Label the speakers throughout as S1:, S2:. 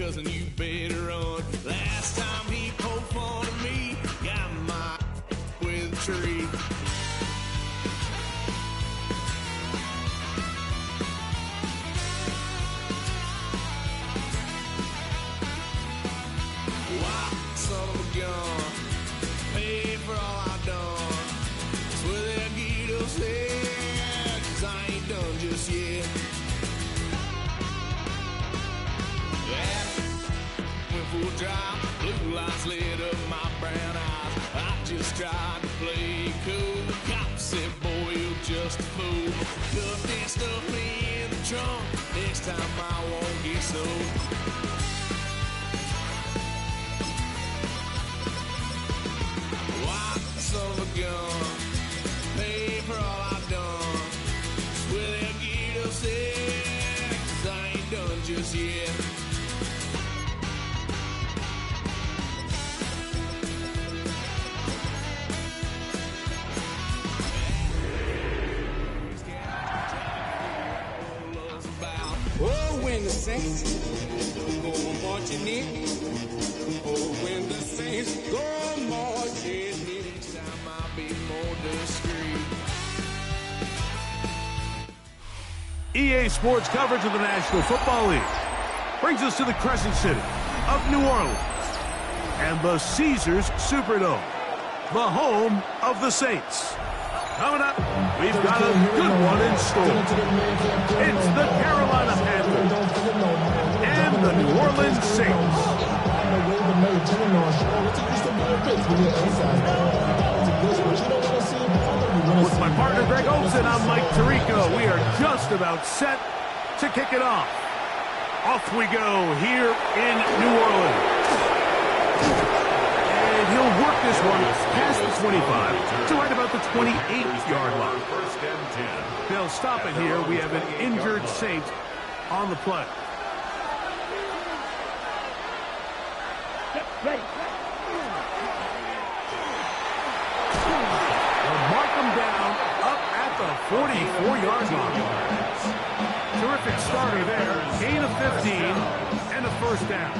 S1: cousin, you better run. Last time he poked fun of me, got my with a tree. Son of a gun, pay for all I done. Swear they'll get us there, 'cause I ain't done just yet. Went full drive, blue lights lit up my brown eyes. I just tried to play cool. Cop said, boy, you're just a fool. Cuffed and stuffed me in the trunk. Next time I won't get so. Son of a gun, pay for all I've done. Swear they'll get us there, 'cause I ain't done just yet.
S2: Oh, when the saints go marching in. Oh, when the saints go marching in.
S1: Next time I'll be more discreet.
S3: EA Sports coverage of the National Football League brings us to the Crescent City of New Orleans and the Caesars Superdome, the home of the Saints. Coming up, we've got a good one in store. It's the Carolina Panthers and the New Orleans Saints. With my partner Greg Olson, I'm Mike Tirico. We are just about set to kick it off. Off we go here in New Orleans. And he'll work this one past the 25 to right about the 28-yard line. They'll stop it here. We have an injured Saint on the play. They'll mark them down up at the 44-yard line. Terrific starter there. Gain of 15 and a first down.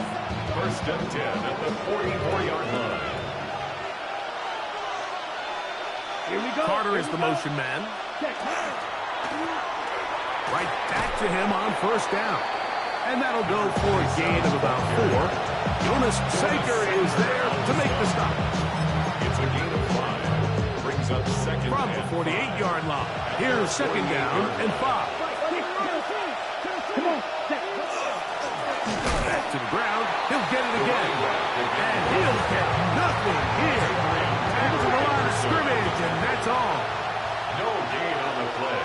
S4: First and 10 at the 44-yard line.
S3: Here we go. Carter is the motion man. Right back to him on first down. And that'll go for a gain of about 4. Jonas Saker is there to make the stop.
S4: It's a gain of 5. Brings up second
S3: from the 48-yard line. Here's second down and 5. Back to the ground. He'll get it again. And he'll get nothing here. Back to the line of scrimmage, and that's all.
S4: No gain on the play.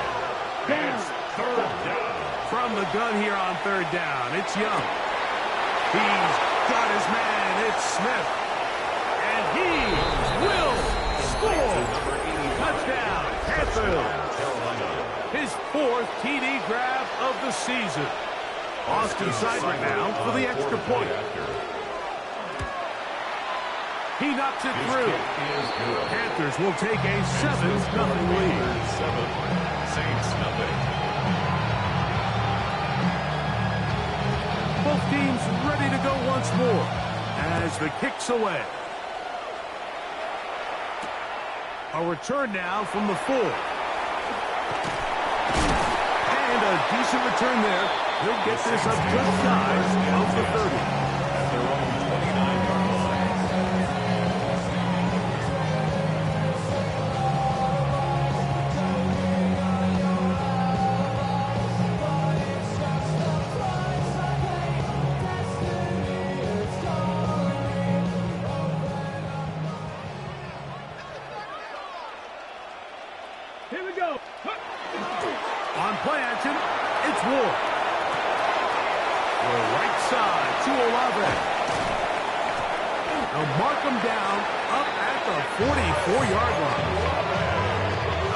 S4: It's third down.
S3: From the gun here on third down, it's Young. He's got his man. It's Smith. And he will score. Touchdown, Panthers. His 4th TD grab of the season. Austin Seibert now for the extra point. He knocks it through. Panthers will take a 7-0 lead.
S4: 7, Saints nothing.
S3: Both teams ready to go once more as the kick's away. A return now from the 4. And a decent return there. He'll get this up just shy of the 30.
S4: At their own 29-yard line.
S3: Here we go. On play action, it's Ward. The right side to Olave. They'll mark him down up at the 44-yard line.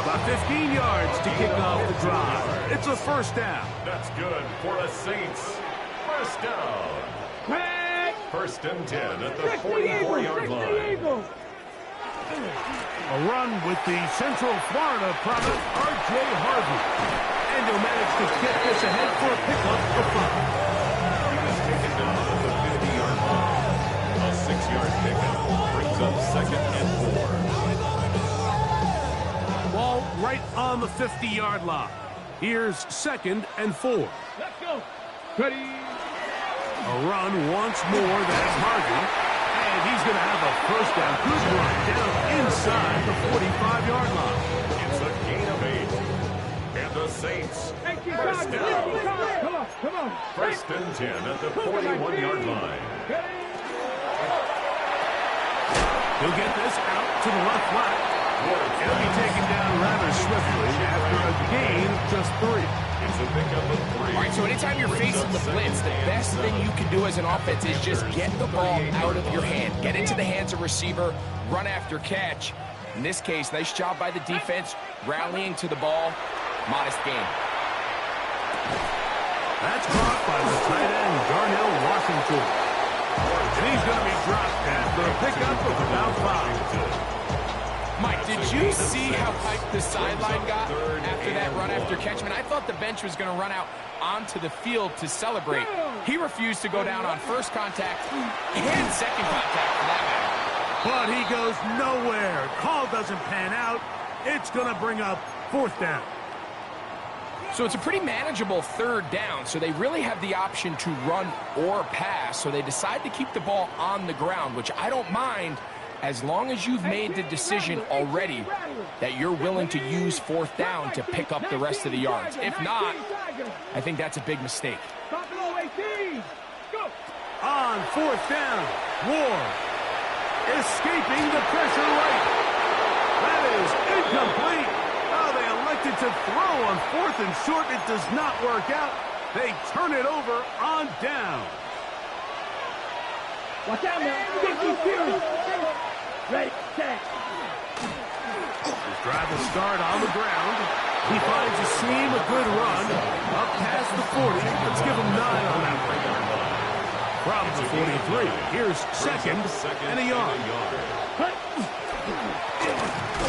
S3: About 15 yards to kick off the drive. It's a first down.
S4: That's good for the Saints. First down. First and 10 at the 44-yard line.
S3: A run with the Central Florida product, R.J. Harvey. And he'll manage to get this ahead for a pickup of 5.
S4: He was taken down at the
S3: on the 50-yard line. Here's 2nd and 4.
S5: Let's go. Ready.
S3: A run once more. That's Harvey. And he's going to have a first down. Good run down inside the 45-yard line.
S4: It's a gain of 8. And the Saints, first down.
S5: Come on.
S4: First and 10 at the 41-yard line.
S3: He'll get this out to the left flat. He'll be taken down rather swiftly after a gain of just 3.
S4: It's a pickup of 3.
S6: All right, so anytime you're facing the blitz, the best thing you can do as an offense is just get the ball out of your hand. Get into the hands of receiver, run after catch. In this case, nice job by the defense, rallying to the ball. Modest gain.
S3: That's caught by the tight end, Darnell Washington. And he's going to be dropped after a pickup of about 5.
S6: Mike, did you see how hyped the sideline got after that run after catch? I thought the bench was going to run out onto the field to celebrate. He refused to go down on first contact and second contact for that matter.
S3: But he goes nowhere. Call doesn't pan out. It's going to bring up 4th down.
S6: So it's a pretty manageable 3rd down, so they really have the option to run or pass, so they decide to keep the ball on the ground, which I don't mind as long as you've made the decision already that you're willing to use 4th down to pick up the rest of the yards. If not, I think that's a big mistake.
S3: On 4th down, Ward escaping the pressure right. That is incomplete. Oh, they elected to throw on 4th and short. It does not work out. They turn it over on down.
S5: Watch out now. Ready, set.
S3: His drive will start on the ground. He finds a seam, a good run. Up past the 40. Let's give him 9 on that one. From the 43. Here's 2nd and a yard.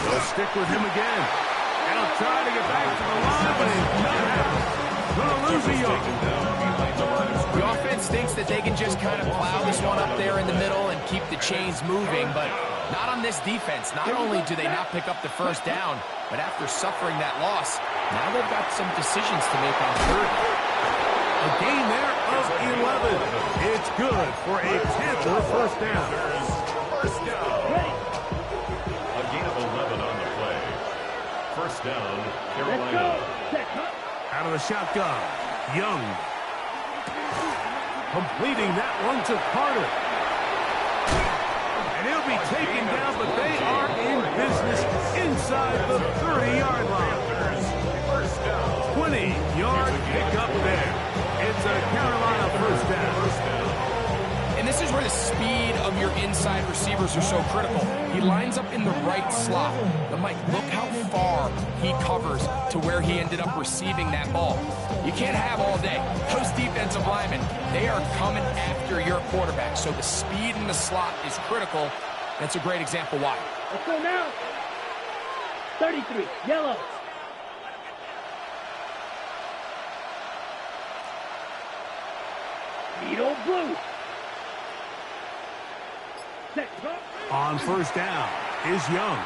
S3: They'll stick with him again. And he'll try to get back to the line, but he's not out. Gonna lose a yard.
S6: The offense thinks that they can just kind of plow this one up there in the middle and keep the chains moving, but not on this defense. Not only do they not pick up the first down, but after suffering that loss, now they've got some decisions to make on 3rd.
S3: A gain there of 11. It's good for a Panther first down.
S4: First down. A gain of 11 on the play. First down, Carolina.
S3: Out of the shotgun, Young. Completing that one to Carter. And he'll be taken down, but they are in business inside the 30-yard line. 20-yard pickup there. It's a Carolina first down.
S6: And this is where the speed of your inside receivers are so critical. He lines up in the right slot. But Mike, look how far he covers to where he ended up receiving that ball. You can't have all day. Those defensive linemen, they are coming after your quarterback. So the speed in the slot is critical. That's a great example why.
S5: Let's go now. 33, yellow. Needle blue.
S3: On first down is Young.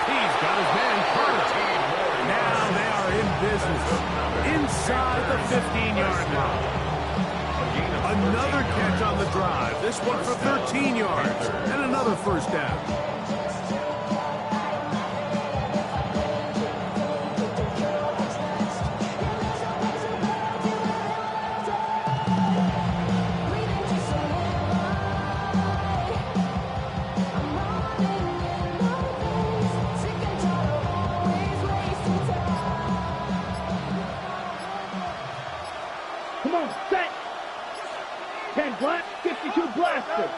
S3: He's got his man Carter. Now they are in business inside the 15-yard line. Another catch on the drive. This one for 13 yards and another first down.
S5: Come on, set. 10 black, 52 blaster.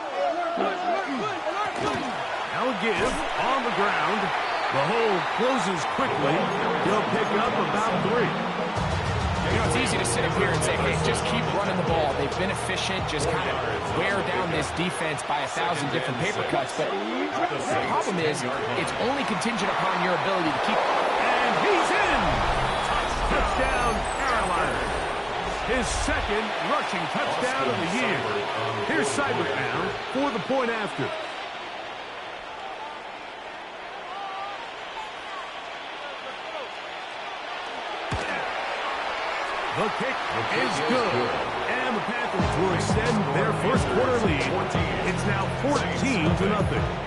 S3: Now a give on the ground. The hole closes quickly. He'll pick up about 3.
S6: You know, it's easy to sit up here and say, hey, just keep running the ball. They've been efficient, just kind of wear down this defense by 1,000 different paper cuts. But the problem is, it's only contingent upon your ability to keep.
S3: And he's in! Touchdown, Carolina. His second rushing touchdown of the year. Here's Seibert now for the point after. The kick is good. And the Panthers will extend their first quarter lead. It's now 14-0.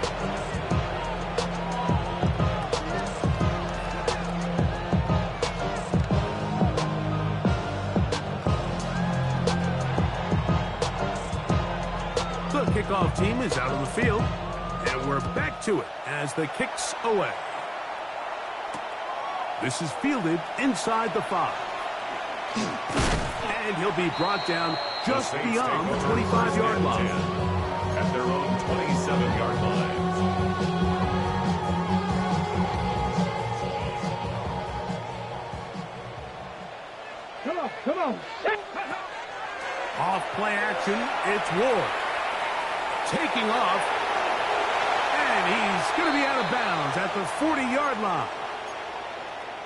S3: The kickoff team is out on the field, and we're back to it as the kick's away. This is fielded inside the 5. And he'll be brought down just beyond the 25-yard line.
S4: At their own 27-yard line.
S5: Come on.
S3: Off play action, it's Ward. Taking off, and he's going to be out of bounds at the 40-yard line.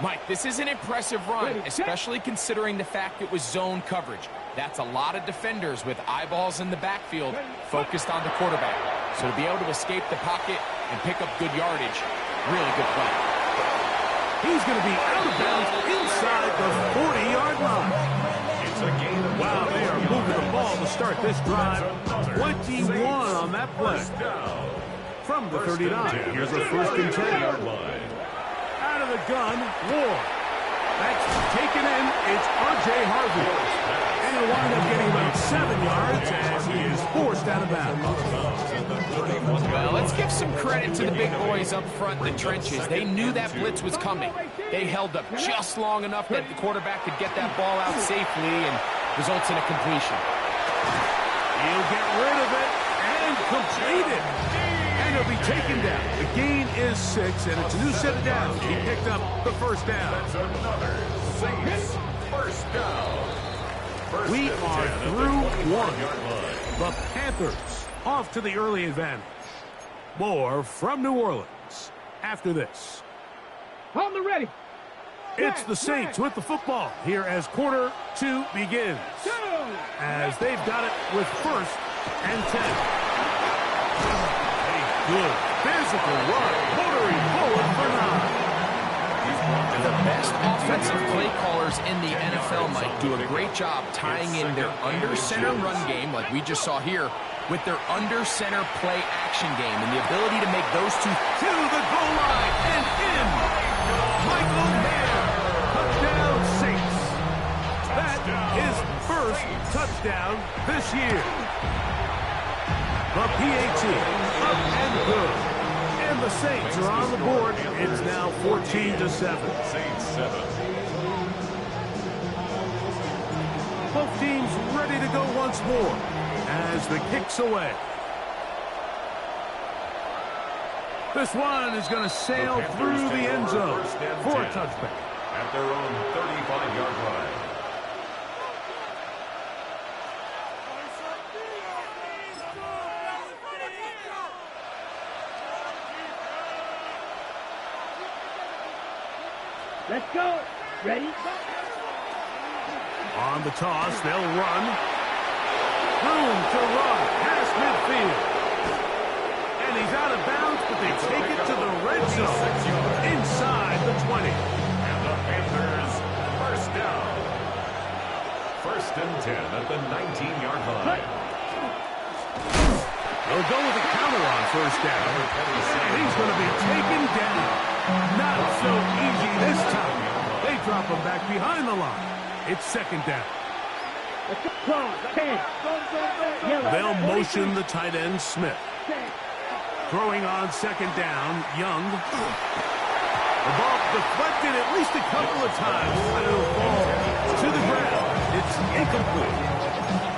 S6: Mike, this is an impressive run, especially considering the fact it was zone coverage. That's a lot of defenders with eyeballs in the backfield focused on the quarterback. So to be able to escape the pocket and pick up good yardage, really good play.
S3: He's going to be out of bounds inside the 40-yard line.
S4: It's a gain of
S3: Wow, they are moving the ball to start this drive. 21 on that play. From the 39, here's a 1st and 10. Out of the gun, Ward. That's taken in. It's R.J. Harvey. And he'll wind up getting about 7 yards as he is forced out of bounds.
S6: Well, let's give some credit to the big boys up front in the trenches. They knew that blitz was coming. They held up just long enough that the quarterback could get that ball out safely and results in a completion.
S3: He'll get rid of it and complete it. And he'll be taken down. The gain is 6, and it's a new set of downs. He picked up the first down.
S4: That's another Saints first down.
S3: We are through one. The Panthers off to the early advantage. More from New Orleans after this.
S5: On the ready.
S3: It's the Saints with the football here as quarter 2 begins. As they've got it with 1st and 10. Good physical run, motoring forward for 9.
S6: The best offensive play callers in the NFL, Mike, do a great job tying in their under-center run game, like we just saw here, with their under-center play action game, and the ability to make those two
S3: To the goal line and in. Michael Mayer, touchdown Saints. That is first touchdown this year. The PAT up and good. And the Saints are on the board. It's now 14-7.
S4: Saints 7.
S3: Both teams ready to go once more as the kick's away. This one is going to sail through the end zone for a touchback.
S4: At their own 35-yard line.
S5: Let's go. Ready?
S3: On the toss, they'll run. Room to run past midfield. And he's out of bounds, but they take it to the red zone inside the 20.
S4: And the Panthers first down. 1st and 10 at the 19-yard line.
S3: They'll go with a counter on 1st down. And he's going to be taken down. Not so easy this time. They drop him back behind the line. It's 2nd down.
S5: Cross, 10. Yellow.
S3: They'll motion the tight end, Smith. Throwing on 2nd down, Young. The ball deflected at least a couple of times. And it'll fall to the ground. It's incomplete.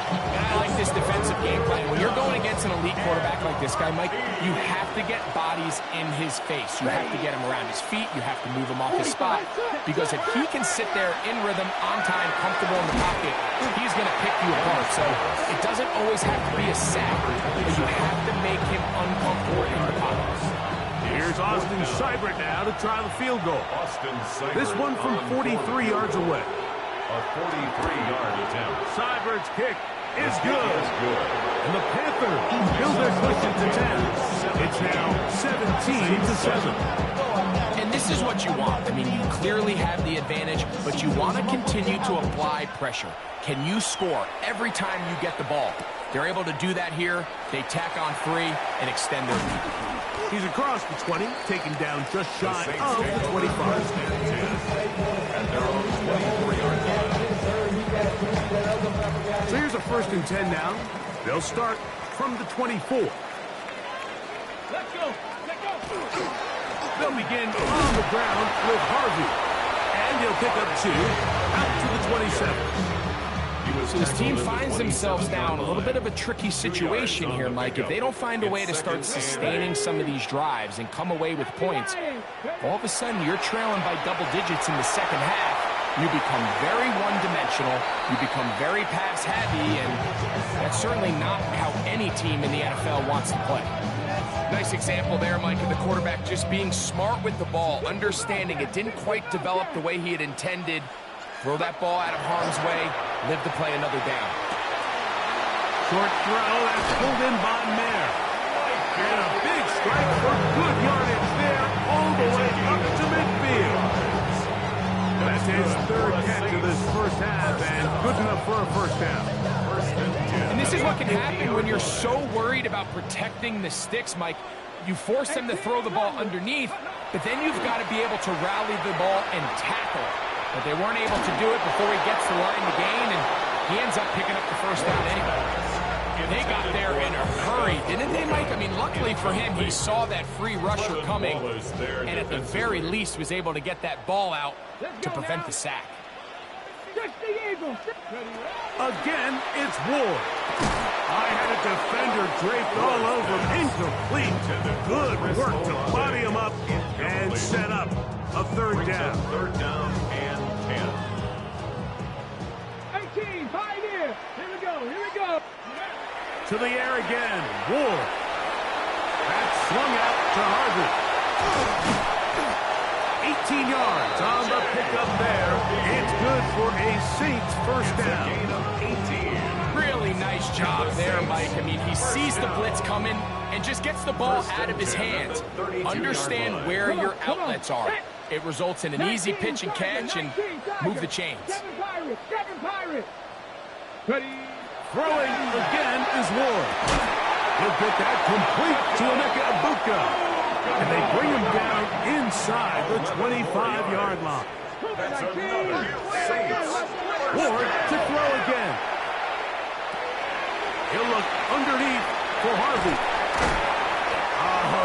S6: And I like this defensive game plan. When you're going against an elite quarterback like this guy, Mike, you have to get bodies in his face. You have to get him around his feet. You have to move him off his spot. Because if he can sit there in rhythm, on time, comfortable in the pocket, he's going to pick you apart. So it doesn't always have to be a sack, but you have to make him uncomfortable in the pocket.
S3: Here's Austin Seibert now to try the field goal.
S4: Austin Seibert
S3: This one from 43 yards away.
S4: A 43-yard attempt.
S3: Seibert's kick is good. And the Panthers build their cushion to 10. It's now 17-7.
S6: And this is what you want. I mean, you clearly have the advantage, but you want to continue to apply pressure. Can you score every time you get the ball? They're able to do that here. They tack on 3 and extend their lead.
S3: He's across the 20, taken down just shy of the 25.
S4: And they're on the 24-yard line.
S3: So here's a 1st and 10 now. They'll start from the 24.
S5: Let's go. Let's go.
S3: They'll begin on the ground with Harvey. And he'll pick up 2 out to the 27.
S6: So this team finds themselves now in a little bit of a tricky situation here, Mike. If they don't find a way to start sustaining some of these drives and come away with points, all of a sudden you're trailing by double digits in the second half. You become very one-dimensional. You become very pass-heavy, and that's certainly not how any team in the NFL wants to play. Nice example there, Mike, of the quarterback just being smart with the ball, understanding it didn't quite develop the way he had intended. Throw that ball out of harm's way, live to play another down.
S3: Short throw, that's pulled in by Mayer. And a big strike for good yardage there, all the way up to midfield. That's his 3rd catch of this first half, and good enough for a 1st down.
S6: And this is what can happen when you're so worried about protecting the sticks, Mike. You force them to throw the ball underneath, but then you've got to be able to rally the ball and tackle it. But they weren't able to do it before he gets the line to gain, and he ends up picking up the 1st down anyway. They got there in a hurry, didn't they, Mike? I mean, luckily for him, he saw that free rusher coming, and at the very least was able to get that ball out to prevent the sack.
S3: Again, it's Ward. I had a defender draped all over him, incomplete. Good work to body him up and set up a 3rd down.
S4: 3rd down and 10.
S5: 18, 5 here. Here we go. Here we go.
S3: To the air again, Ward. That's swung out to Harvey. 18 yards on the pickup there. It's good for a Saints 1st down.
S4: Gain of 18.
S6: Really nice job there, Mike. I mean, he sees the blitz coming and just gets the ball out of his hands. Understand where your outlets are. It results in an easy pitch and catch and move the chains.
S5: 7 Pirates. Ready.
S3: Throwing again is Ward. He'll get that complete to Emeka Egbuka. And they bring him down inside the 25-yard line.
S4: That's another Saints.
S3: Ward to throw again. He'll look underneath for Harvey.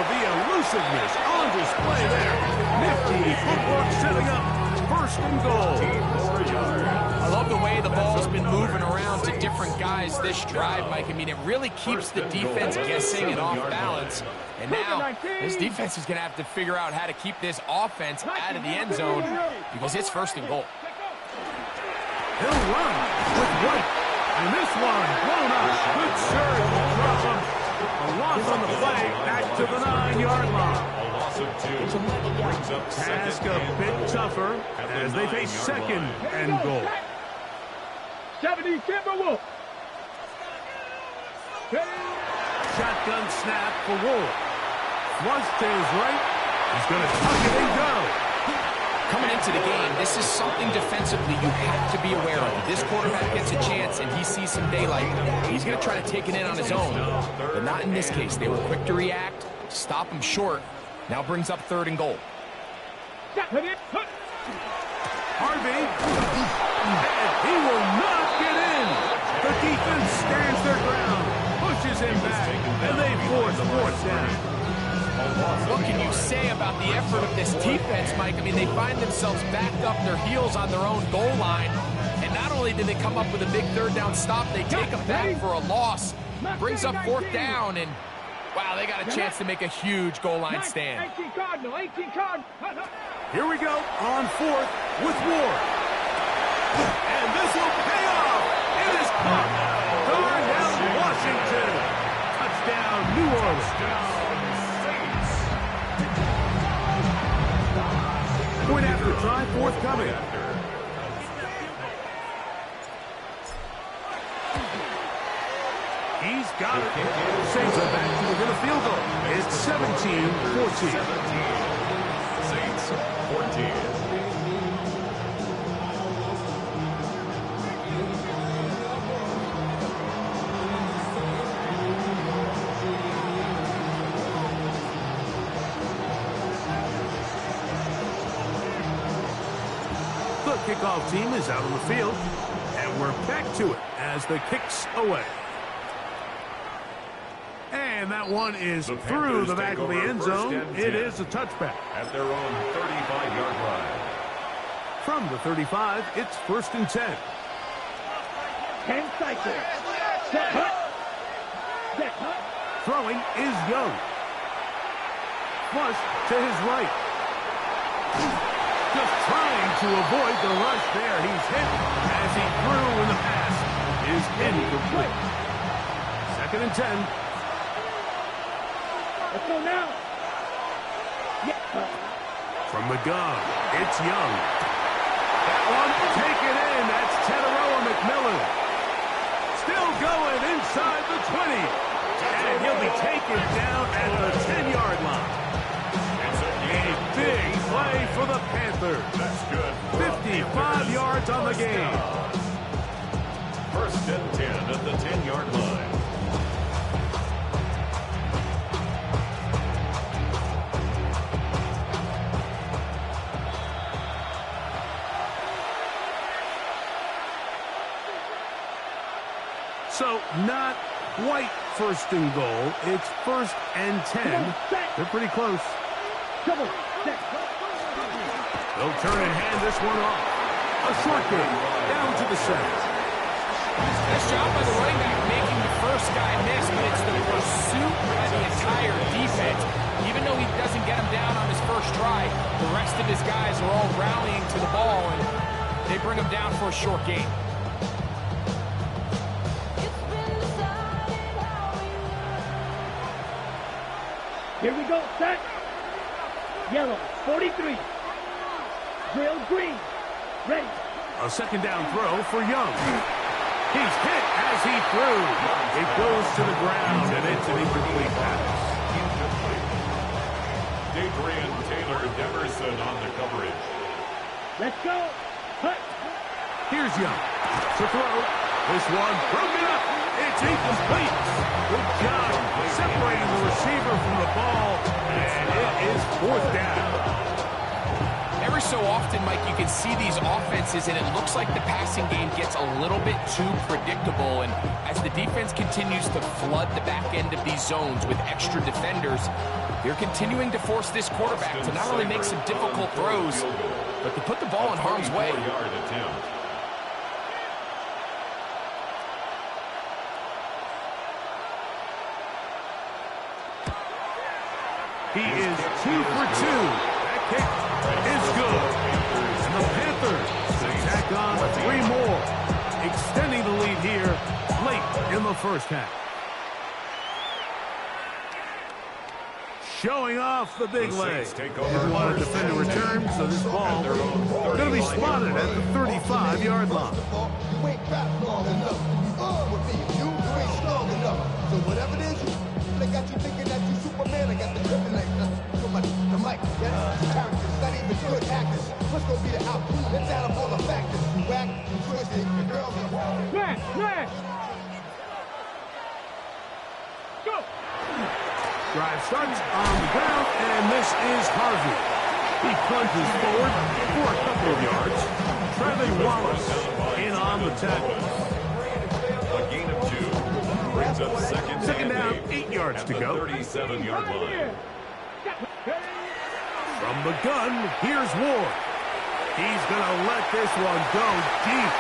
S3: The elusiveness on display there. Nifty footwork setting up 1st and goal.
S6: I love the way the ball's been moving around to different guys this drive, Mike. I mean, it really keeps the defense guessing and off balance. And now, this defense is going to have to figure out how to keep this offense out of the end zone because it's 1st and goal.
S3: He'll run with White. And this one blown up. Good surge across him. A loss on the play back to the 9-yard line.
S4: A loss of 2 brings up
S3: Task
S4: 2nd
S3: a
S4: and
S3: bit
S4: goal.
S3: tougher as they face 2nd and goal.
S5: 70 Timberwolves.
S3: Shotgun snap for Ward. Flush to his right. He's going to tuck it and go.
S6: Coming into the game, this is something defensively you have to be aware of. If this quarterback gets a chance and he sees some daylight, he's going to try to take it in on his own. But not in this case. They were quick to react, stop him short. Now brings up 3rd and goal.
S3: Harvey. And he will not get in. The defense stands their ground, pushes him back, and they force 4th down.
S6: What can you say about the effort of this defense, Mike? I mean, they find themselves backed up their heels on their own goal line. And not only did they come up with a big 3rd down stop, they take them back for a loss. Brings up 4th down, and wow, they got a chance to make a huge goal line stand.
S5: 18 Cardinal.
S3: Here we go on 4th with Ward. And this will pay off. It is caught. Darnell Washington. Touchdown, New Orleans. Point after try forthcoming. He's got it. Saints are back to within a field goal. It's 17-14.
S4: 17. Saints 14.
S3: The kickoff team is out on the field, and we're back to it as the kick's away. And that one is through the back of the end zone. It is a touchback.
S4: At their own 35-yard line.
S3: From the 35, it's 1st and 10.
S5: 10 cycles. Set hut. Set hut.
S3: Throwing is Young. Flush to his right. Just trying to avoid the rush there. He's hit as he threw, and the pass is incomplete. 2nd and 10.
S5: Let's go now. Yeah.
S3: From the gun, it's Young. That one taken in. That's Teteroa McMillan. Still going inside the 20. And he'll be taken down at the 10-yard line. A big play for the Panthers.
S4: That's good.
S3: 55 yards on the game.
S4: 1st and 10 at the 10-yard line.
S3: So not quite 1st and goal. It's 1st and 10. They're pretty close.
S5: Come on. Set.
S3: They'll turn and hand this one off. A short game down to the center.
S6: Nice job by the running back making the first guy miss, but it's the pursuit by the entire defense. Even though he doesn't get him down on his first try, the rest of his guys are all rallying to the ball, and they bring him down for a short gain.
S5: Here we go. Set. Yellow. 43. Drill green. Ready.
S3: A 2nd down throw for Young. He's hit as he threw. It goes to the ground, and it's an incomplete pass.
S4: Adrian Taylor Deverson on the coverage.
S5: Let's go. Hut.
S3: Here's Young to throw. This one broken up. It's incomplete. Good job separating the receiver from the ball, and it is 4th down.
S6: Every so often, Mike, you can see these offenses, and it looks like the passing game gets a little bit too predictable. And as the defense continues to flood the back end of these zones with extra defenders, they're continuing to force this quarterback to not only make some difficult throws, but to put the ball in harm's way.
S3: He is 2 for 2. That kick is good. And the Panthers tack on 3 more, extending the lead here late in the first half. Showing off the big leg. Didn't want to defend a return, so this ball going to be spotted at the 35-yard line.
S7: You ain't fat long enough. With me, you ain't strong enough. So whatever it is, they got you thinking that you Superman. I got the kryptonite. The mic, that's characters, not even good actors. What's gonna be the output? Let's add up all the factors. You whack, you twisted, your girls are
S5: Smash. Smash. Go.
S3: Drive starts on the ground, and this is Harvey. He plunges forward for a couple of yards. Trevin Wallace in on the tackle.
S4: A gain of 2. Brings up second
S3: down, 8 yards to go.
S4: 37-yard line.
S3: From the gun, here's Ward. He's going to let this one go deep.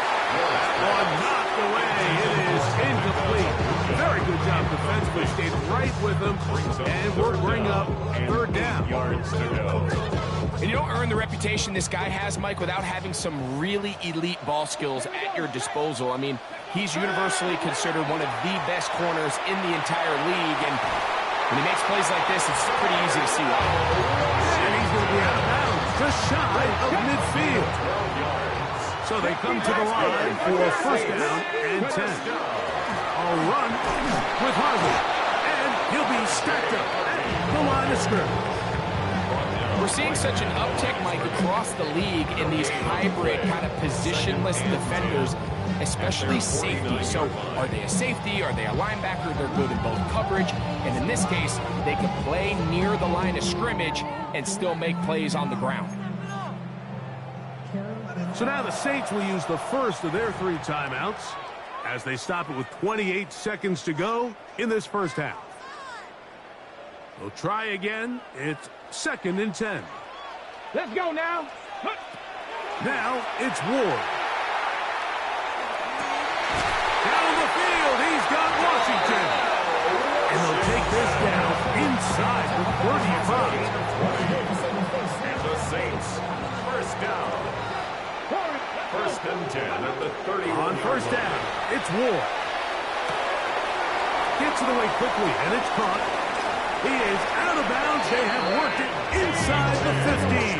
S3: One knocked away. It is incomplete. Very good job defensively. Stayed right with him, and we'll bring up 3rd down.
S4: Yards to go.
S6: And you don't earn the reputation this guy has, Mike, without having some really elite ball skills at your disposal. I mean, he's universally considered one of the best corners in the entire league, and when he makes plays like this, it's pretty easy to see why.
S3: And he's going to be out of bounds, just shy of midfield. So they come to the line for 1st down and 10. A run with Harvey. And he'll be stacked up at the line of scrimmage.
S6: We're seeing such an uptick, Mike, across the league in these hybrid kind of positionless defenders, especially safety. So are they a safety? Are they a linebacker? They're good in both coverage. And in this case, they can play near the line of scrimmage and still make plays on the ground.
S3: So now the Saints will use the first of their 3 timeouts as they stop it with 28 seconds to go in this first half. They'll try again. It's 2nd and 10.
S5: Let's go now.
S3: Now it's Ward. Down the field, he's got Washington. And they'll take this down inside the 35.
S4: And the Saints, first down. 1st and 10 at the 30.
S3: On first down, it's Ward. Gets it away quickly, and it's caught. He is out of bounds. They have worked it inside the 15.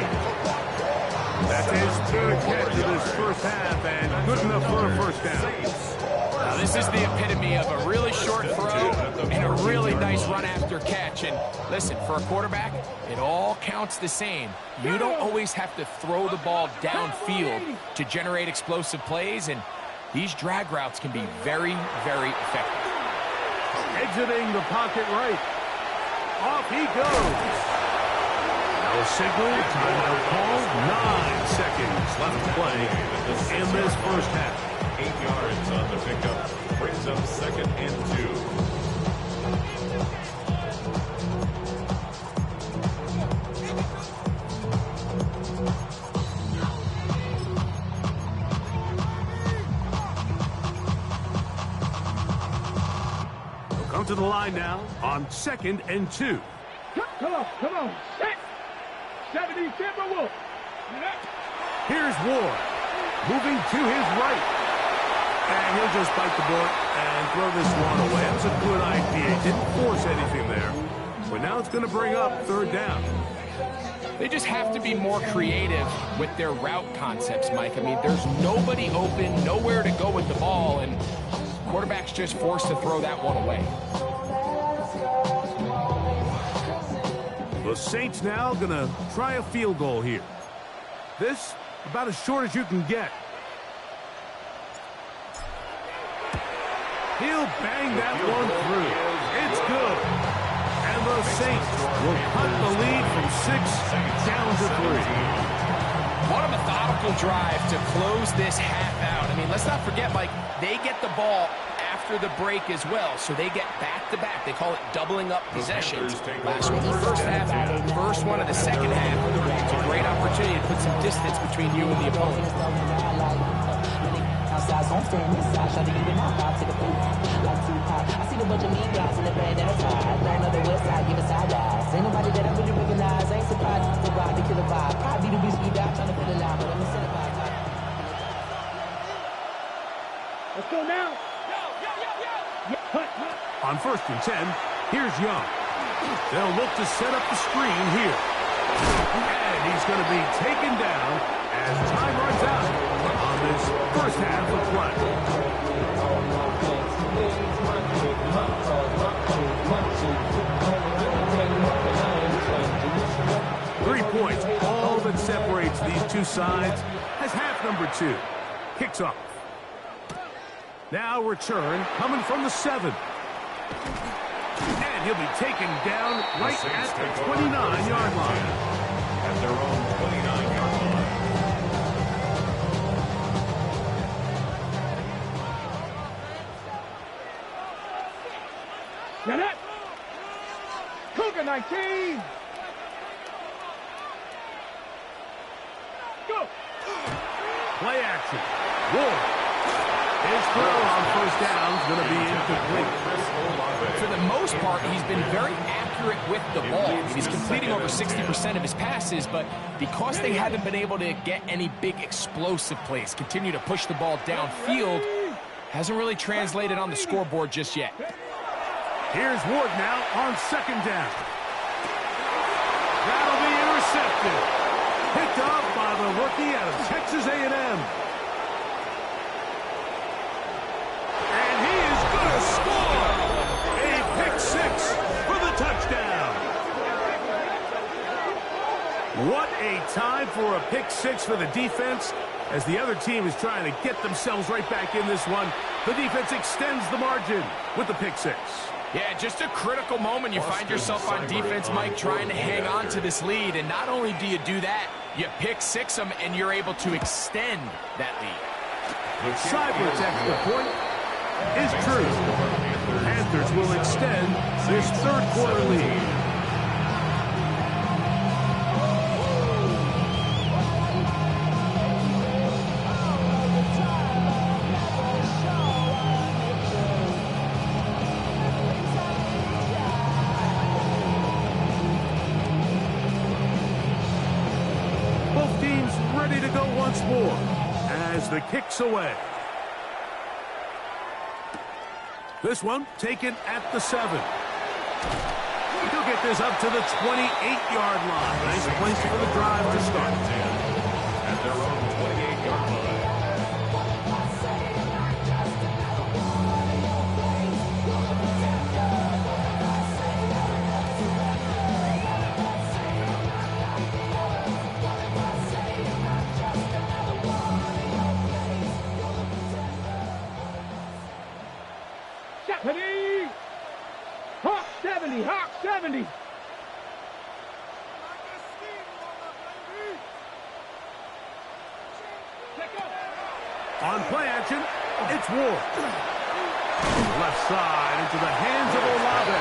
S3: That's his 3rd catch of this first half, and good enough for a first down.
S6: Now, this is the epitome of a really short throw and a really nice run after catch. And listen, for a quarterback, it all counts the same. You don't always have to throw the ball downfield to generate explosive plays, and these drag routes can be very, very effective.
S3: Exiting the pocket right. Off he goes. No signal, timeout call. 9 seconds left to play in this first half.
S4: 8 yards on the pickup. Brings up 2nd and 2.
S3: They'll come to the line now on 2nd and 2.
S5: Come on. Set. 70 Timberwolves.
S3: Here's Ward. Moving to his right. And he'll just bite the bullet and throw this one away. That was a good idea. Didn't force anything there. But now it's going to bring up 3rd down.
S6: They just have to be more creative with their route concepts, Mike. I mean, there's nobody open, nowhere to go with the ball, and quarterback's just forced to throw that one away.
S3: The Saints now going to try a field goal here. This about as short as you can get. He'll bang that one through. It's good. And the Saints will cut the lead from 6 down to 3.
S6: What a methodical drive to close this half out. I mean, let's not forget, Mike, they get the ball after the break as well, so they get back-to-back. They call it doubling up possessions. Last one of the first half, first one of the second half. It's a great opportunity to put some distance between you and the opponent.
S8: I see the bunch of mean guys in the band that's hard. Don't know the west side, give us side eyes. Ain't nobody that I really recognize. Ain't surprised to ride the killer vibe. Probably the beast we got trying to put it out, but I'm incentivized.
S5: Let's go now.
S3: On 1st and 10, here's Young. They'll look to set up the screen here. And he's going to be taken down as time runs out on this first half of play. 3 points, all that separates these two sides as half number 2 kicks off. Now return coming from the 7. And he'll be taken down right at the 29-yard line.
S4: At their own 29-yard line.
S5: Get it. Cougar 19. Go.
S3: Play action. Ward. His throw on first down is going to be incomplete.
S6: For the most part, he's been very accurate with the ball. He's completing over 60% of his passes, but because they haven't been able to get any big explosive plays, continue to push the ball downfield, hasn't really translated on the scoreboard just yet.
S3: Here's Ward now on second down. That'll be intercepted. Picked up by the rookie out of Texas A&M. And he is going to score. A for a pick six for the defense. As the other team is trying to get themselves right back in this one, the defense extends the margin with the pick six.
S6: Yeah, just a critical moment. You find yourself on defense, Mike, trying to hang on to this lead. And not only do you do that, you pick six them, and you're able to extend that lead.
S3: Seibert's extra point is true. Panthers will extend this third quarter lead. Both teams ready to go once more as the kick's away. This one taken at the 7. He'll get this up to the 28-yard line. Nice place for the drive to start.
S4: At their own 28-yard line.
S5: Ready? Hawk 70, Hawk 70.
S3: On play action, it's Ward. Left side into the hands of Olave.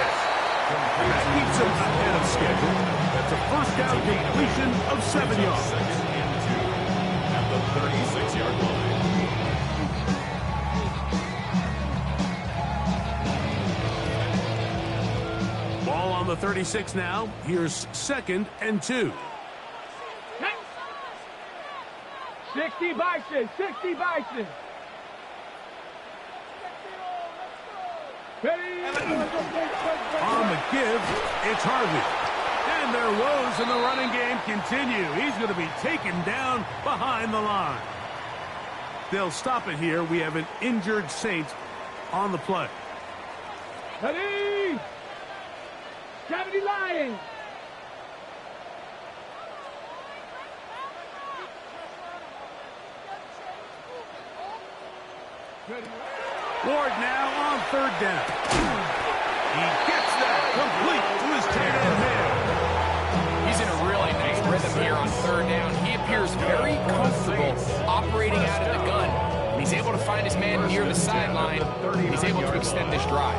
S3: That keeps him ahead of schedule. That's a first down completion of 7 yards.
S4: Second and 2 at the 36-yard line.
S3: Ball on the 36 now. Here's 2nd and 2.
S5: 60 Bison, 60 Bison. Ready?
S3: On the give, it's Harvey. And their woes in the running game continue. He's going to be taken down behind the line. They'll stop it here. We have an injured Saint on the play.
S5: Ready? 70 Lions.
S3: Ward now on 3rd down. He gets that complete to his tight end man.
S6: He's in a really nice rhythm here on 3rd down. He appears very comfortable operating out of the gun. And he's able to find his man near the sideline. He's able to extend this drive.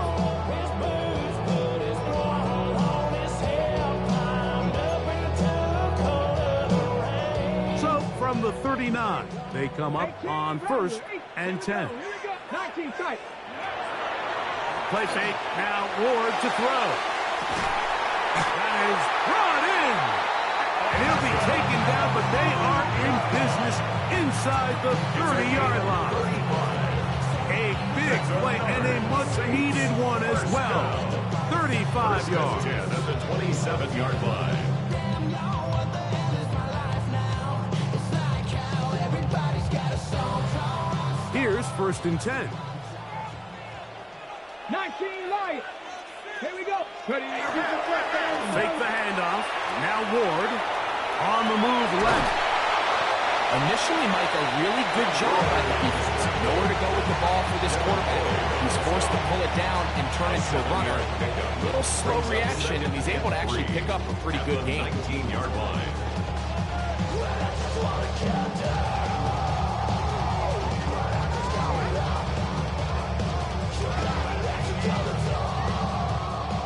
S3: So from the 39, they come up on 1st and 10.
S5: 19 tight.
S3: Play fake, now Ward to throw. That is brought in. And he'll be taken down, but they are in business inside the 30-yard line. A big play and a much-needed one as well. 35 yards.
S4: 10 at the 27-yard line.
S3: Here's 1st and 10.
S5: 19 Lions. Here we go. Ready?
S3: Fake the handoff. Now Ward on the move left.
S6: Initially, Mike, a really good job by the defense. Nowhere to go with the ball for this quarterback. He's forced to pull it down and turn into a runner. A little slow reaction, and he's able to actually pick up a pretty good game.
S4: 19-yard line.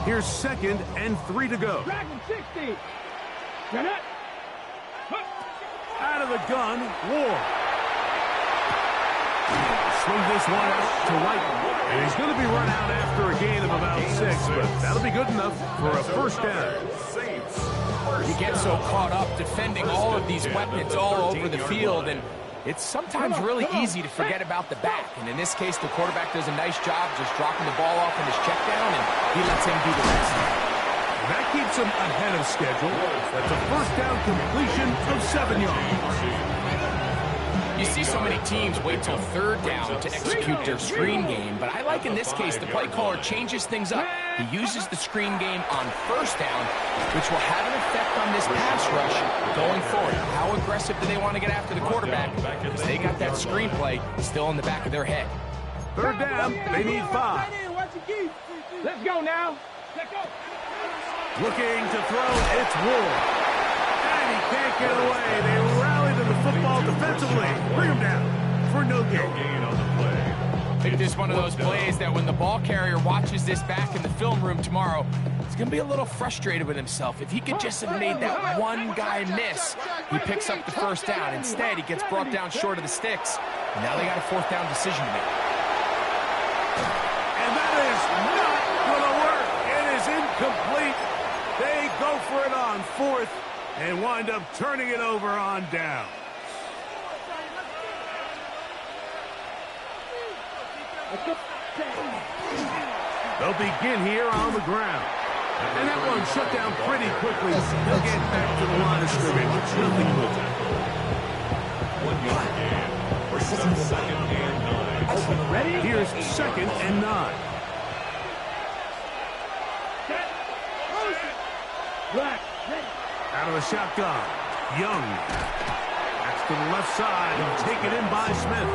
S3: Here's 2nd and 3 to go.
S5: Dragon 60. Get it.
S3: Out of the gun, Ward. Swing this one out to right. And he's going to be run out after a gain of about 6, but that'll be good enough for a first down.
S6: You get so caught up defending all of these weapons all over the field, and it's sometimes really easy to forget about the back. And in this case, the quarterback does a nice job just dropping the ball off in his check down, and he lets him do the rest.
S3: That keeps him ahead of schedule. That's a first down completion of 7 yards.
S6: You see so many teams wait till third down to execute their screen game, but I like in this case the play caller changes things up. He uses the screen game on first down, which will have an effect on this pass rush going forward. How aggressive do they want to get after the quarterback? Because they got that screen play still in the back of their head.
S3: Third down, they need 5.
S5: Let's go now. Let's go.
S3: Looking to throw, it's Ward. And he can't get away. They rally to the football defensively. Bring him down for no gain
S4: on the play.
S6: I think this is one of those plays that when the ball carrier watches this back in the film room tomorrow, he's going to be a little frustrated with himself. If he could just have made that one guy miss, he picks up the first down. Instead, he gets brought down short of the sticks. Now they got a fourth down decision to make.
S3: And that is not going to work. It is incomplete. They go for it on fourth and wind up turning it over on down. They'll begin here on the ground. And that one shut down pretty quickly. They'll get back to the line of scrimmage. Nothing more.
S4: 1 yard gain. Brings up second and 9.
S3: Ready? Here's second and 9. Out of the shotgun. Young. That's to the left side and taken in by Smith.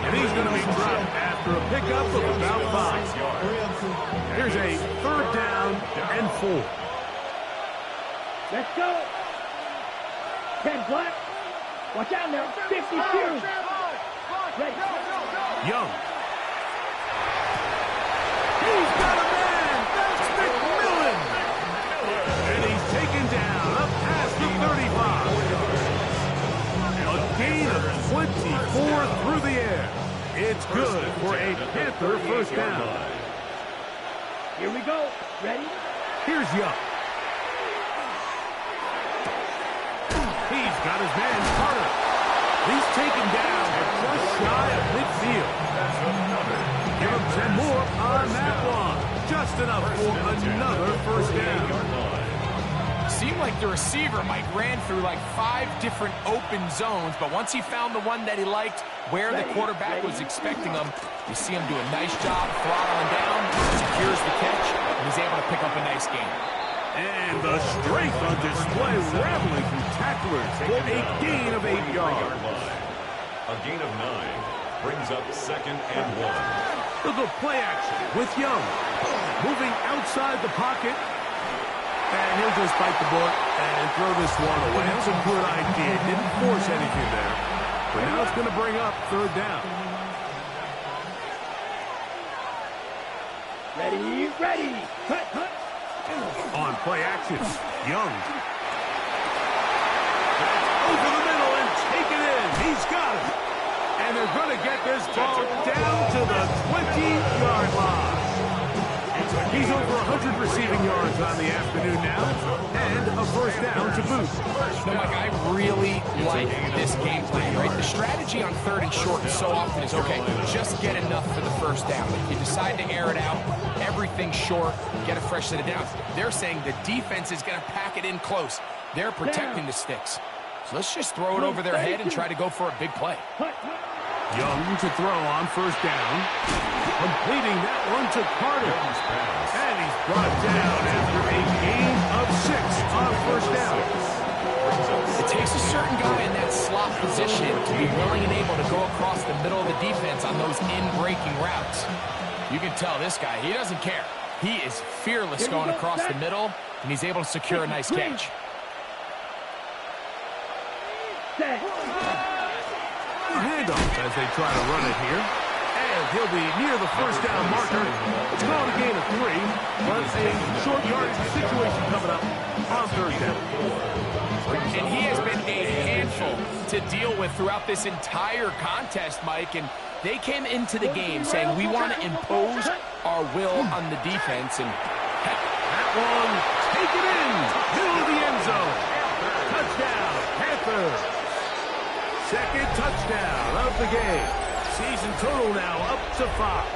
S3: And he's going to be dropped after a pickup of about 5. Here's a third down and 4.
S5: Let's go. 10 black. Watch out now. 52. Ready.
S3: Young. He's got a man. That's McMillan. And he's taken down up past the 35. A gain of 24 through the air. It's good for a Panther first down.
S5: Here we go. Ready?
S3: Here's Young. He's got his man Carter. He's taken down at just shy of midfield. Give him 10 more on that one. Just enough for another first down.
S6: Seemed like the receiver, Mike, ran through like 5 different open zones, but once he found the one that he liked, where the quarterback was expecting him, you see him do a nice job throttling down, secures the catch, and he's able to pick up a nice gain.
S3: And the strength on display, rattling through tacklers for a gain of 8 yards.
S4: A gain of 9 brings up second and 1.
S3: Look at play action with Young. Moving outside the pocket. And he'll just bite the bullet and throw this one away. That's a good idea. Didn't force anything there. But now it's going to bring up third down.
S5: Ready, ready. Cut, cut.
S3: On play action, Young. Over the middle and take it in. He's got it. And they're going to get this ball down to the 20-yard line. He's over 100 receiving yards on the afternoon now, and a first down to boot.
S6: No, Mike, I really like this game plan, right? The strategy on third and short so often is, okay, just get enough for the first down. If you decide to air it out, everything short, get a fresh set of downs. They're saying the defense is going to pack it in close. They're protecting the sticks. So let's just throw it over their head and try to go for a big play.
S3: Young to throw on first down. Completing that one to Carter. And he's brought down after a gain of 6 on first down.
S6: It takes a certain guy in that slot position to be willing and able to go across the middle of the defense on those in-breaking routes. You can tell this guy, he doesn't care. He is fearless going across the middle, and he's able to secure a nice catch.
S3: A handoff as they try to run it here. And he'll be near the first down marker. It's called a gain of 3, but a short yardage situation coming up on third down.
S6: And he has been a handful to deal with throughout this entire contest, Mike. And they came into the game saying, we want to impose our will on the defense. And heck,
S3: that one, take it in, middle of the end zone. Touchdown, Panthers. Second touchdown of the game. Season total now up to 5.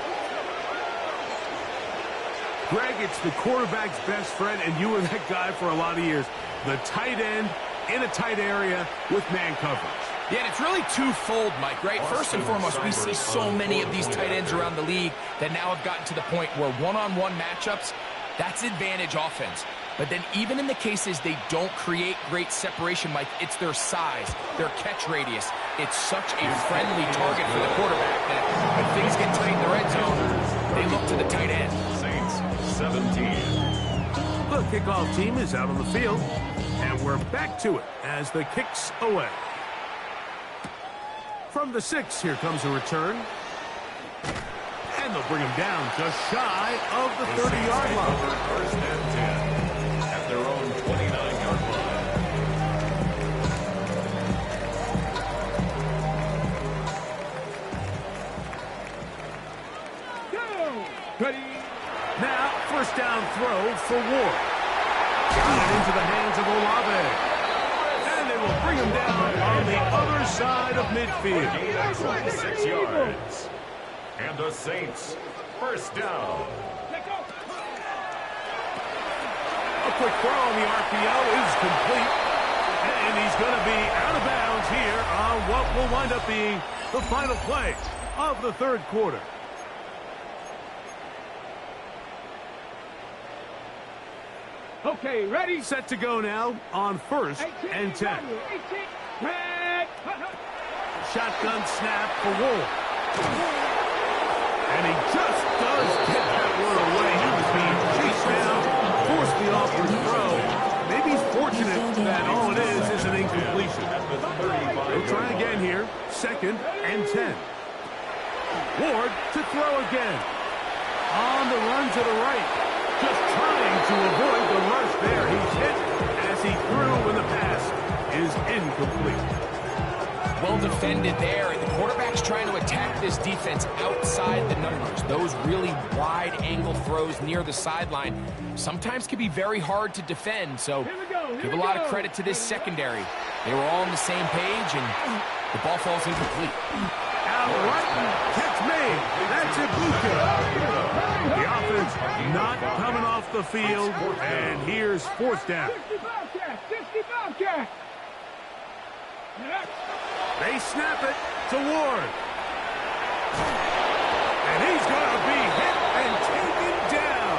S3: Greg, it's the quarterback's best friend, and you were that guy for a lot of years. The tight end in a tight area with man coverage.
S6: Yeah, and it's really twofold, Mike, right? First and foremost, we see so many of these tight ends around the league that now have gotten to the point where one-on-one matchups, that's advantage offense. But then even in the cases they don't create great separation, Mike, it's their size, their catch radius. It's such a friendly target for the quarterback that when things get tight in the red zone, they look to the tight end.
S4: Saints 17.
S3: The kickoff team is out on the field, and we're back to it as the kick's away. From the 6, here comes a return. And they'll bring him down just shy of the 30-yard line.
S4: First and 10 at their own 29-yard line.
S5: Go! Ready?
S3: Now, first down throw for Ward. Got it into the hands of Olave. And they will bring him down on the other side of midfield.
S4: Gain of 26 yards. And the Saints, first down.
S3: A quick throw on the RPO is complete. And he's going to be out of bounds here on what will wind up being the final play of the third quarter.
S5: Okay, ready?
S3: Set to go now on first and 10. Shotgun snap for Ward. And he just does get that one away. He was being chased down, forced the awkward throw. Maybe he's fortunate that all it is an incompletion. They'll try again here. Second and 10. Ward to throw again. On the run to the right. Just trying to avoid the rush there. He's hit as he threw when the pass is incomplete.
S6: Well defended there, and the quarterback's trying to attack this defense outside the numbers. Those really wide angle throws near the sideline sometimes can be very hard to defend, so give a lot of credit to this secondary. They were all on the same page, and the ball falls incomplete.
S3: Out right, catch made. That's Ibuka. The offense not coming off the field, and here's fourth down.
S5: 50 Bobcat!
S3: They snap it to Ward. And he's going to be hit and taken down.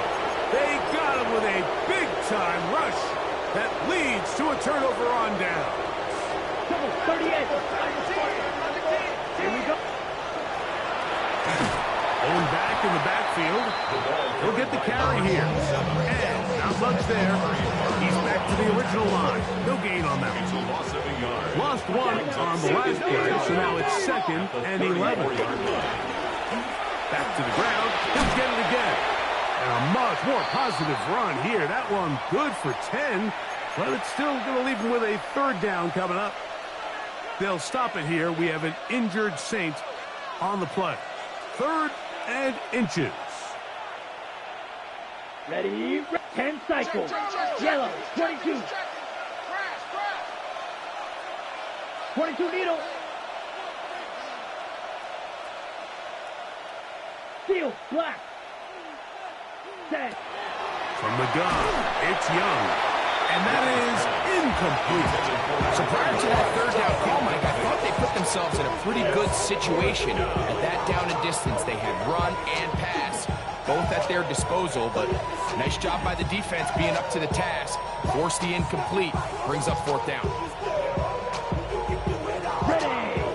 S3: They got him with a big-time rush that leads to a turnover on down.
S5: 38. Here we go.
S3: Owen back in the backfield. He'll get the carry here. And not much there. He's back to the original line. No gain on that.
S4: It's a loss of a yard.
S3: Lost one on the last play, so now it's second and 11. Back to the ground. He'll get it again. And a much more positive run here. That one good for 10, but it's still going to leave him with a third down coming up. They'll stop it here. We have an injured Saint on the play. Third and inches.
S5: Ready? 10 cycles. Yellow. 22. 22 needle. Steel. Black. Set.
S3: From the gun, it's Young. And that is incomplete.
S6: So prior to that third down call, Mike, I thought they put themselves in a pretty good situation. At that down and distance, they had run and pass, both at their disposal, but nice job by the defense being up to the task. Force the incomplete, brings up fourth down.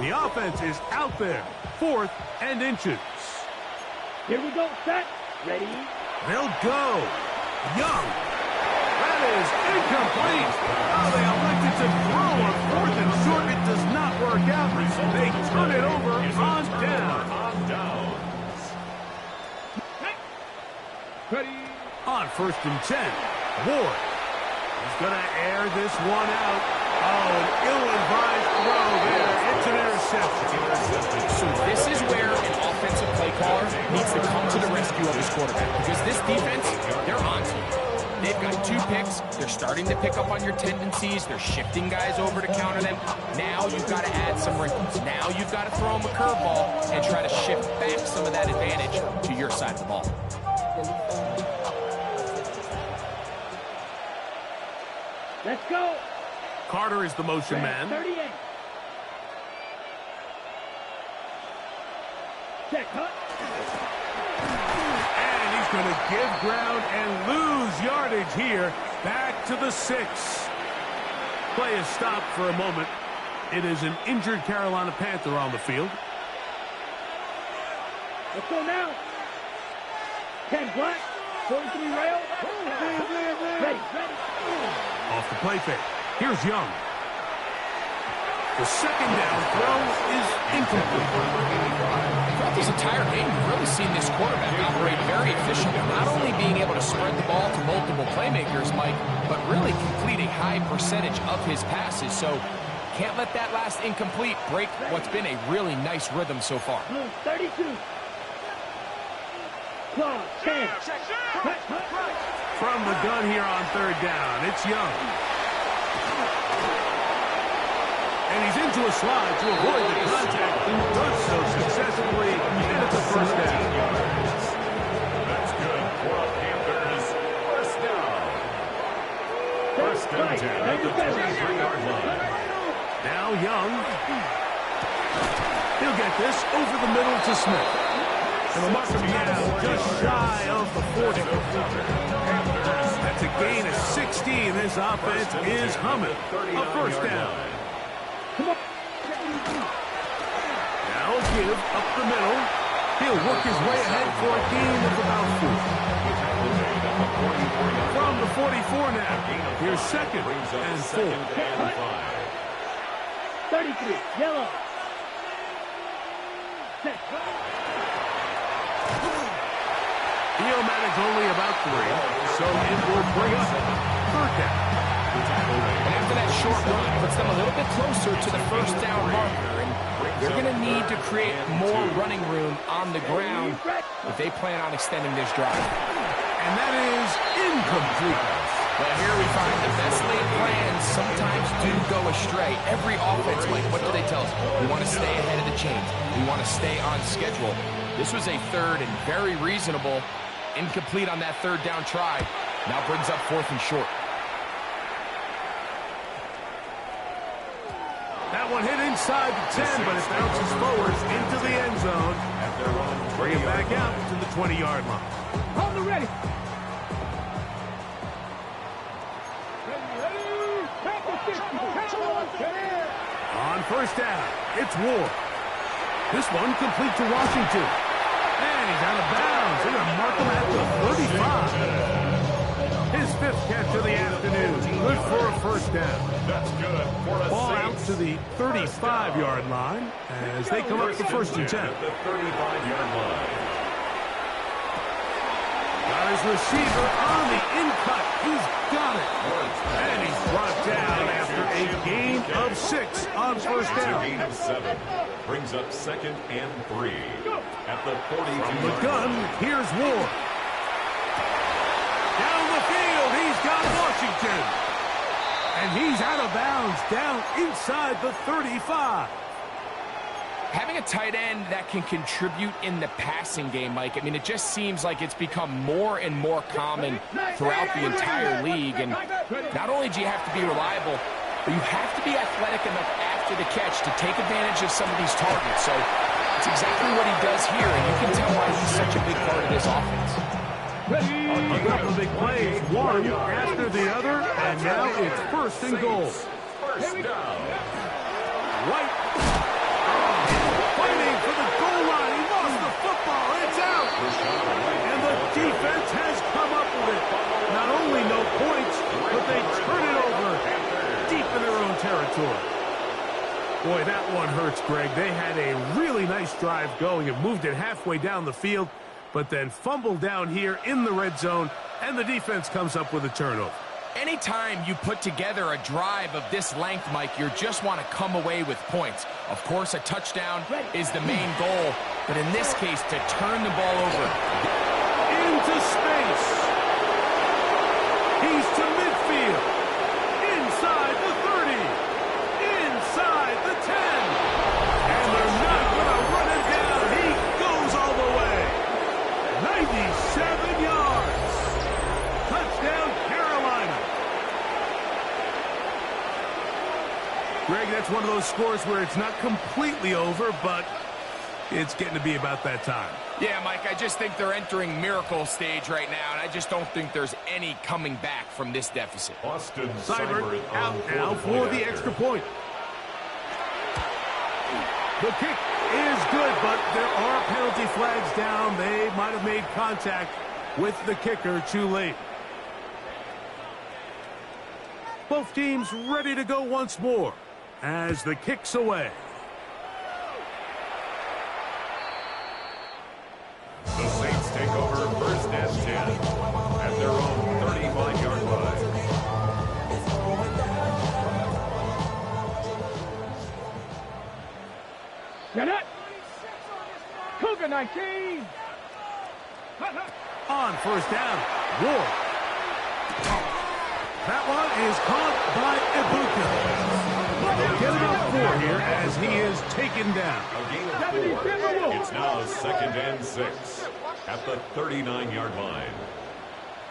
S3: The offense is out there. Fourth and inches.
S5: Here we go. Set. Ready?
S3: They'll go. Young. That is incomplete. Oh, they elected to throw on fourth and short. It does not work out. They turn it over on down.
S5: Ready?
S3: On first and 10, Ward. He's going to air this one out. Oh, an ill-advised throw there. It's an interception.
S6: So this is where an offensive play caller needs to come to the rescue of his quarterback, because this defense, they're on to you. They've got 2 picks. They're starting to pick up on your tendencies. They're shifting guys over to counter them. Now you've got to add some wrinkles. Now you've got to throw them a curveball and try to shift back some of that advantage to your side of the ball.
S5: Let's go.
S3: Carter is the motion man.
S5: 38.
S3: give ground and lose yardage here. Back to the 6. Play is stopped for a moment. It is an injured Carolina Panther on the field.
S5: Let's go now. 10 black, 43 rail. Ready.
S3: Off the play fake. Here's Young. The second down throw is incomplete.
S6: Throughout this entire game, we've really seen this quarterback operate very efficiently, not only being able to spread the ball to multiple playmakers, Mike, but really complete a high percentage of his passes. So can't let that last incomplete break what's been a really nice rhythm so far.
S5: 32. 10.
S3: From the gun here on third down, it's Young. And he's into a slide to avoid the contact. He does so successfully, and it's a first down.
S4: That's good for the Panthers. First down. First and 10 at the 23-yard line.
S3: Now Young. He'll get this over the middle to Smith. And the mark of now just shy of the 40. That's a gain of 16. This offense is humming. A first down. Now give up the middle. He'll work his way ahead for a gain of about 4. From the 44 now. Here's second and 4.
S5: 33, yellow. Set.
S3: He'll manage only about 3, so it will bring up third down.
S6: And after that short run, puts them a little bit closer to the first down marker. And they're going to need to create more running room on the ground if they plan on extending this drive.
S3: And that is incomplete.
S6: Well, here we find the best laid plans sometimes do go astray. Every offense, Mike, what do they tell us? We want to stay ahead of the chains. We want to stay on schedule. This was a third and very reasonable. Incomplete on that third down try. Now brings up fourth and short.
S3: That one hit inside the 10, but it bounces forward into the end zone. Bring it back out to the 20-yard line.
S5: Hold it ready.
S3: On first down, it's Ward. This one complete to Washington. And he's out of bounds. They're going to mark him at the 35. His 5th catch of the afternoon. Good for a first down.
S4: That's good for a
S3: Ball out to the 35-yard line as they come up to first and 10.
S4: At the 35-yard line.
S3: Got his receiver on the in-cut. He's got it. And he's brought down after a gain of 6 on first down.
S4: A gain of 7. Brings up second and 3. At the 42.
S3: From the gun, here's Ward. Down the field, he's got Washington. And he's out of bounds down inside the 35.
S6: Having a tight end that can contribute in the passing game, Mike, I mean, it just seems like it's become more and more common throughout the entire league. And not only do you have to be reliable, but you have to be athletic enough after the catch to take advantage of some of these targets. So it's exactly what he does here, and you can tell why he's such a big part of this offense.
S3: A couple of big plays, one after the other, and now it's first and goal.
S4: First down.
S3: White fighting for the goal line. He lost the football. It's out. And the defense has come up with it. Not only no points, but they turn it over deep in their own territory. Boy, that one hurts, Greg. They had a really nice drive going and moved it halfway down the field, but then fumbled down here in the red zone, and the defense comes up with a turnover.
S6: Anytime you put together a drive of this length, Mike, you just want to come away with points. Of course, a touchdown is the main goal, but in this case, to turn the ball over.
S3: Into space. He's to midfield. Inside the 30. Inside the 10. And they're not going to run him down. He goes all the way. 97 yards. Touchdown, Carolina. Greg, that's one of those scores where it's not completely over, but It's getting to be about that time.
S6: Yeah, Mike, I just think they're entering miracle stage right now, and I just don't think there's any coming back from this deficit.
S4: Austin
S3: Seibert out now for the extra point. The kick is good, but there are penalty flags down. They might have made contact with the kicker too late. Both teams ready to go once more as the kick's away.
S4: The Saints take over first and 10 at their own 35-yard line.
S5: Get it! Cougar 19!
S3: On first down, Ward. That one is caught by Ibuka. They'll get it up 4 here as he is taken down.
S4: A gain of 4. It's now 2nd and 6 at the 39-yard line.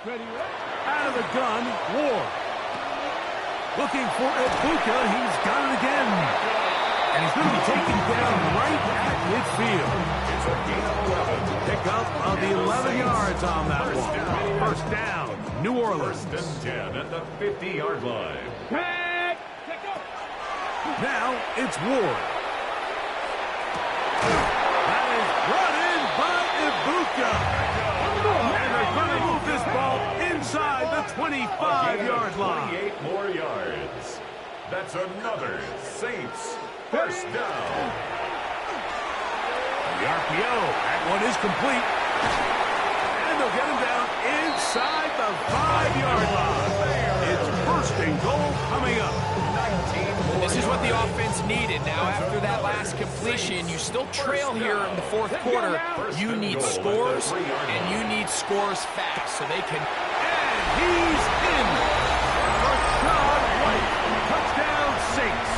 S3: Out of the gun, Ward. Looking for Ibuka. He's got it again. And he's going to be taken down right at midfield.
S4: It's a gain of 11.
S3: Pick up of 11 yards on that one. First down, New Orleans.
S4: First and 10 at the 50-yard line.
S3: Now it's Ward. That is brought in by Ibuka. And they're going to move this ball inside the 25-yard line.
S4: 28 more yards. That's another Saints first down.
S3: The RPO. That one is complete. And they'll get him down inside the 5-yard line. It's first and goal coming up.
S6: This is what the offense needed. Now, after that last completion, you still trail here in the fourth quarter. You need scores, and you need scores fast so they can...
S3: And he's in. Rashad White. Touchdown, Saints.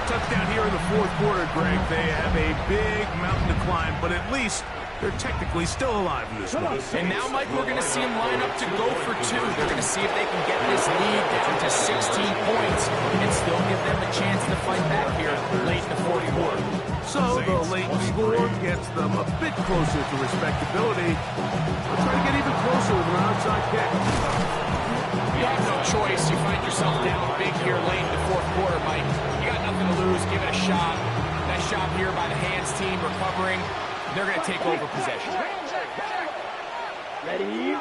S3: Touchdown here in the fourth quarter, Greg. They have a big mountain to climb, but at least they're technically still alive in this one.
S6: And now, Mike, we're going to see them line up to go for 2. They're going to see if they can get this lead down to 16 points and still give them a chance to fight back here late in the fourth quarter.
S3: So the late score gets them a bit closer to respectability. They'll try to get even closer with an outside kick.
S6: You have no choice. You find yourself down big here late in the fourth quarter, Mike. You got nothing to lose. Give it a shot. Nice job here by the hands team recovering. They're going to take over possession.
S5: Ready?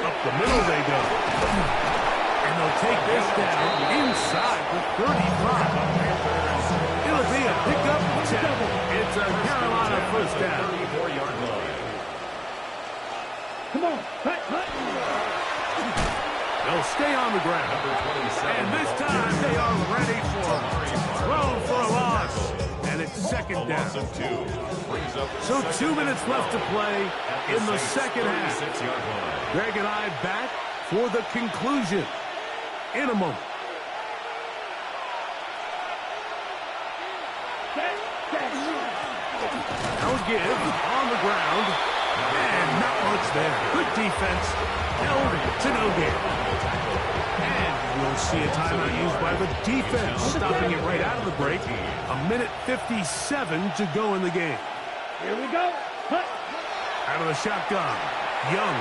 S3: Up the middle they go. And they'll take this down inside the 35. It'll be a pickup 10. It's a Carolina first down.
S4: 34-yard line.
S5: Come on. Hut, hut.
S3: They'll stay on the ground. And this time they are ready for thrown for a loss. And it's second down. So 2 minutes left to play in the second half. Greg and I back for the conclusion in a moment. Now give on the ground. And not much there. Good defense. Held to no gain. And we'll see a timeout used by the defense, stopping it right out of the break. A minute 57 to go in the game.
S5: Here we go. Hut.
S3: Out of the shotgun, Young.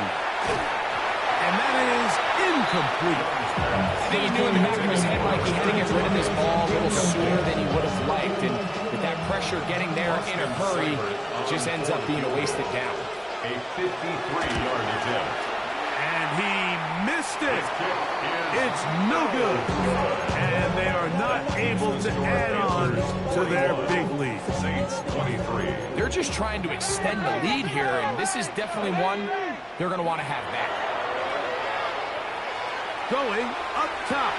S3: And that is incomplete.
S6: I think he knew in the back of his head, Mike, he had to get rid of this ball a little sooner than he would have liked. And with that pressure getting there in a hurry, it just ends up being a wasted down.
S4: A 53-yard attempt.
S3: And he missed it. It's no good. And they are not able to add on to their big lead.
S4: Saints 23.
S6: They're just trying to extend the lead here, and this is definitely one they're going to want to have back.
S3: Going up top.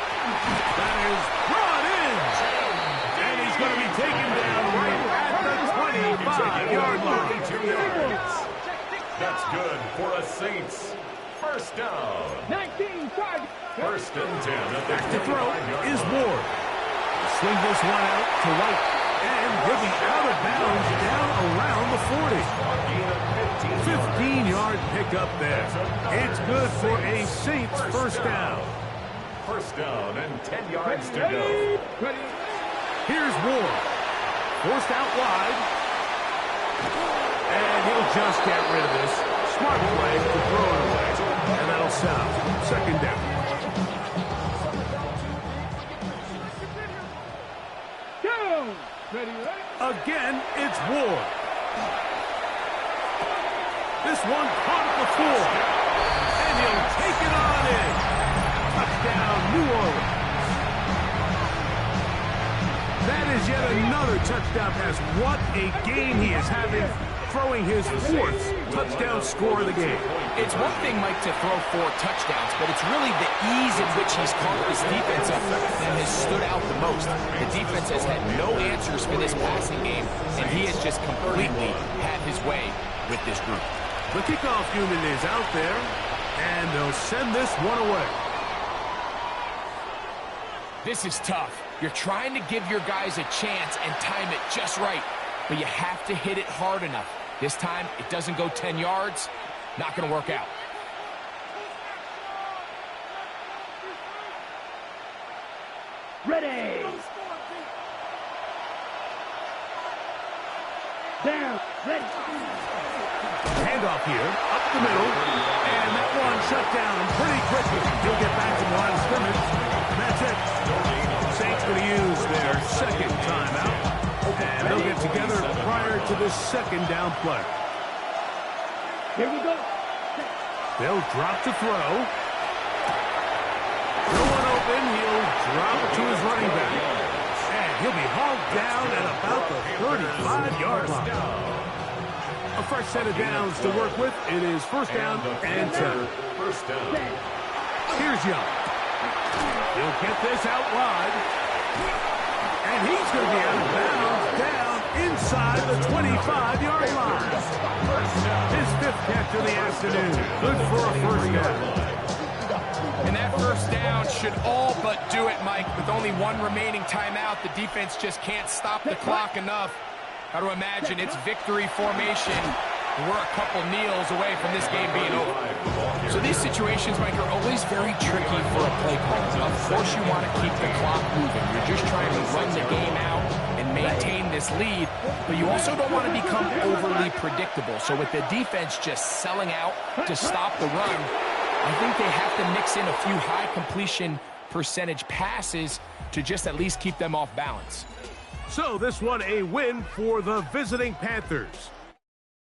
S3: That is brought in. And he's going to be taken down right at the 25-yard line.
S4: 22 yards. That's good for a Saints first down.
S5: 19 target.
S4: First and 10 at the
S3: Back to throw
S4: 25-yard
S3: is
S4: line.
S3: Ward. Swing this one out to White. And he'll be out of bounds down around the 40. 15-yard pickup there. It's good for a Saints first down.
S4: First down and 10 yards to go.
S5: Ready.
S3: Here's Ward. Forced out wide. And he'll just get rid of this. Smart play to throw it away. And that'll set up second down.
S5: Go! Ready, ready.
S3: Again, it's Ward. This one caught at the floor. And he'll take it on in. Touchdown, New Orleans. That is yet another touchdown pass. What a game he is having, throwing his fourth touchdown score of the game.
S6: It's one thing, Mike, to throw 4 touchdowns, but it's really the ease in which he's caught this defense up that has stood out the most. The defense has had no answers for this passing game, and he has just completely had his way with this group.
S3: The kickoff unit is out there, and they'll send this one away.
S6: This is tough. You're trying to give your guys a chance and time it just right, but you have to hit it hard enough. This time, it doesn't go 10 yards. Not going to work out.
S5: Ready. Down. Ready.
S3: Handoff here, up the middle, and that one shut down pretty quickly. He'll get back to the line of scrimmage, and that's it. Saints going to use their second timeout, and they'll get together prior to this second down play.
S5: Here we go.
S3: They'll drop to throw. No one open, he'll drop to his running back, and he'll be hauled down at about the 35-yard line. A fresh set of downs to work with. It is first down and 10.
S4: First down.
S3: Here's Young. He'll get this out wide. And he's going to be out of bounds down inside the 25-yard line. His 5th catch of the afternoon. Good for a first down.
S6: And that first down should all but do it, Mike. With only one remaining timeout, the defense just can't stop the clock enough. Got to imagine it's victory formation. We're a couple kneels away from this game being over. So these situations, Mike, are always very tricky for a play caller. Of course you want to keep the clock moving. You're just trying to run the game out and maintain this lead, but you also don't want to become overly predictable. So with the defense just selling out to stop the run, I think they have to mix in a few high completion percentage passes to just at least keep them off balance.
S3: So this one a win for the visiting Panthers.